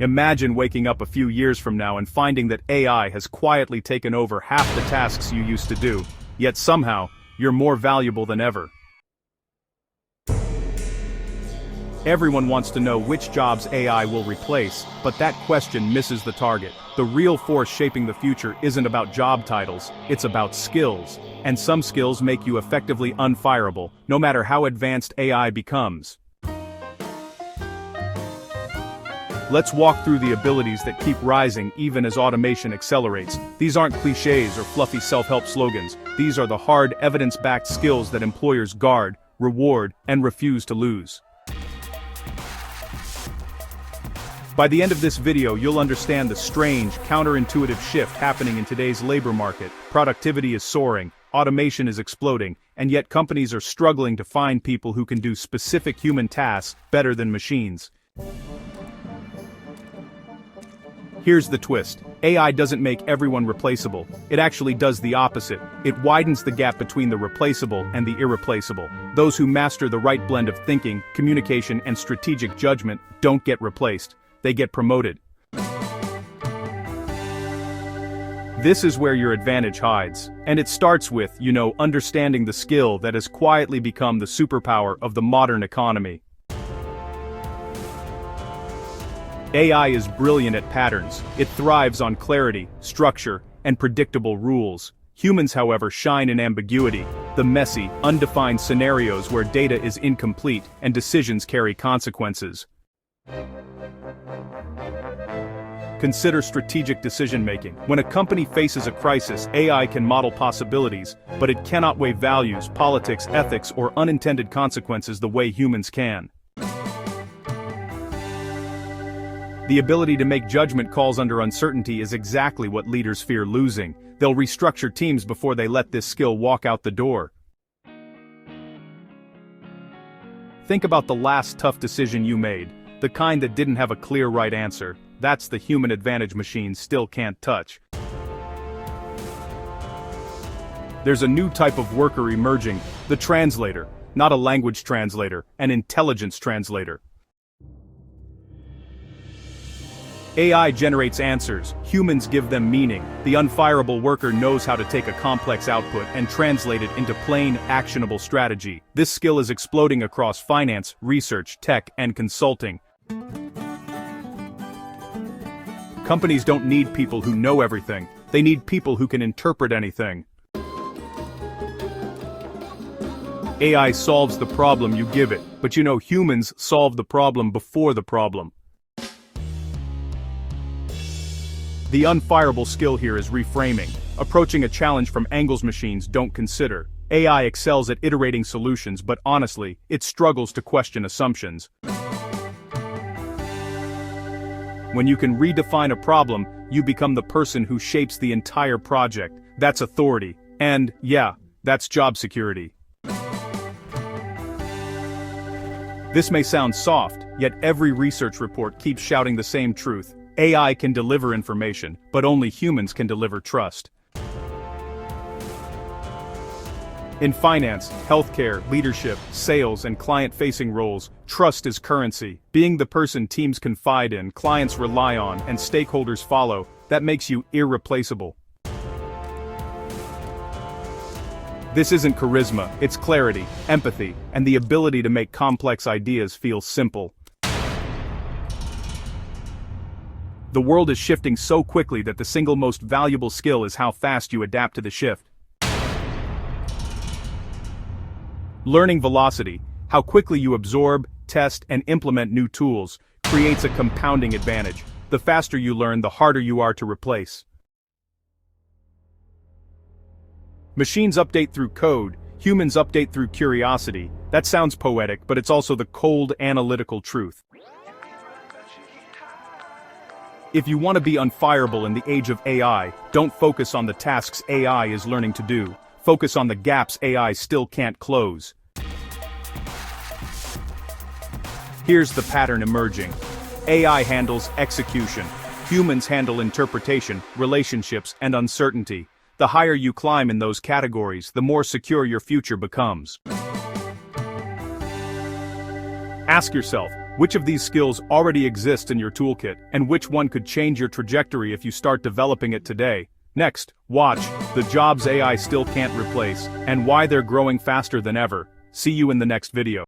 Imagine waking up a few years from now and finding that AI has quietly taken over half the tasks you used to do, yet somehow, you're more valuable than ever. Everyone wants to know which jobs AI will replace, but that question misses the target. The real force shaping the future isn't about job titles, it's about skills. And some skills make you effectively unfireable, no matter how advanced AI becomes. Let's walk through the abilities that keep rising even as automation accelerates. These aren't cliches or fluffy self-help slogans. These are the hard, evidence-backed skills that employers guard, reward, and refuse to lose. By the end of this video, you'll understand the strange, counterintuitive shift happening in today's labor market. Productivity is soaring, automation is exploding, and yet companies are struggling to find people who can do specific human tasks better than machines. Here's the twist. AI doesn't make everyone replaceable. It actually does the opposite. It widens the gap between the replaceable and the irreplaceable. Those who master the right blend of thinking, communication, and strategic judgment don't get replaced. They get promoted. This is where your advantage hides. And it starts with, understanding the skill that has quietly become the superpower of the modern economy. AI is brilliant at patterns. It thrives on clarity, structure, and predictable rules. Humans, however, shine in ambiguity, the messy, undefined scenarios where data is incomplete and decisions carry consequences. Consider strategic decision-making. When a company faces a crisis, AI can model possibilities, but it cannot weigh values, politics, ethics, or unintended consequences the way humans can. The ability to make judgment calls under uncertainty is exactly what leaders fear losing. They'll restructure teams before they let this skill walk out the door. Think about the last tough decision you made, the kind that didn't have a clear right answer. That's the human advantage machines still can't touch. There's a new type of worker emerging, the translator, not a language translator, an intelligence translator. AI generates answers, humans give them meaning. The unfireable worker knows how to take a complex output and translate it into plain, actionable strategy. This skill is exploding across finance, research, tech, and consulting. Companies don't need people who know everything. They need people who can interpret anything. AI solves the problem you give it, but humans solve the problem before the problem. The unfireable skill here is reframing, approaching a challenge from angles machines don't consider. AI excels at iterating solutions, but honestly, it struggles to question assumptions. When you can redefine a problem, you become the person who shapes the entire project. That's authority. And, yeah, that's job security. This may sound soft, yet every research report keeps shouting the same truth. AI can deliver information, but only humans can deliver trust. In finance, healthcare, leadership, sales, and client-facing roles, trust is currency. Being the person teams confide in, clients rely on, and stakeholders follow, that makes you irreplaceable. This isn't charisma, it's clarity, empathy, and the ability to make complex ideas feel simple. The world is shifting so quickly that the single most valuable skill is how fast you adapt to the shift. Learning velocity, how quickly you absorb, test, and implement new tools, creates a compounding advantage. The faster you learn, the harder you are to replace. Machines update through code, humans update through curiosity. That sounds poetic, but it's also the cold, analytical truth. If you want to be unfireable in the age of AI, don't focus on the tasks AI is learning to do. Focus on the gaps AI still can't close. Here's the pattern emerging. AI handles execution. Humans handle interpretation, relationships, and uncertainty. The higher you climb in those categories, the more secure your future becomes. Ask yourself, Which of these skills already exists in your toolkit, and which one could change your trajectory if you start developing it today? Next, watch the jobs AI still can't replace, and why they're growing faster than ever. See you in the next video.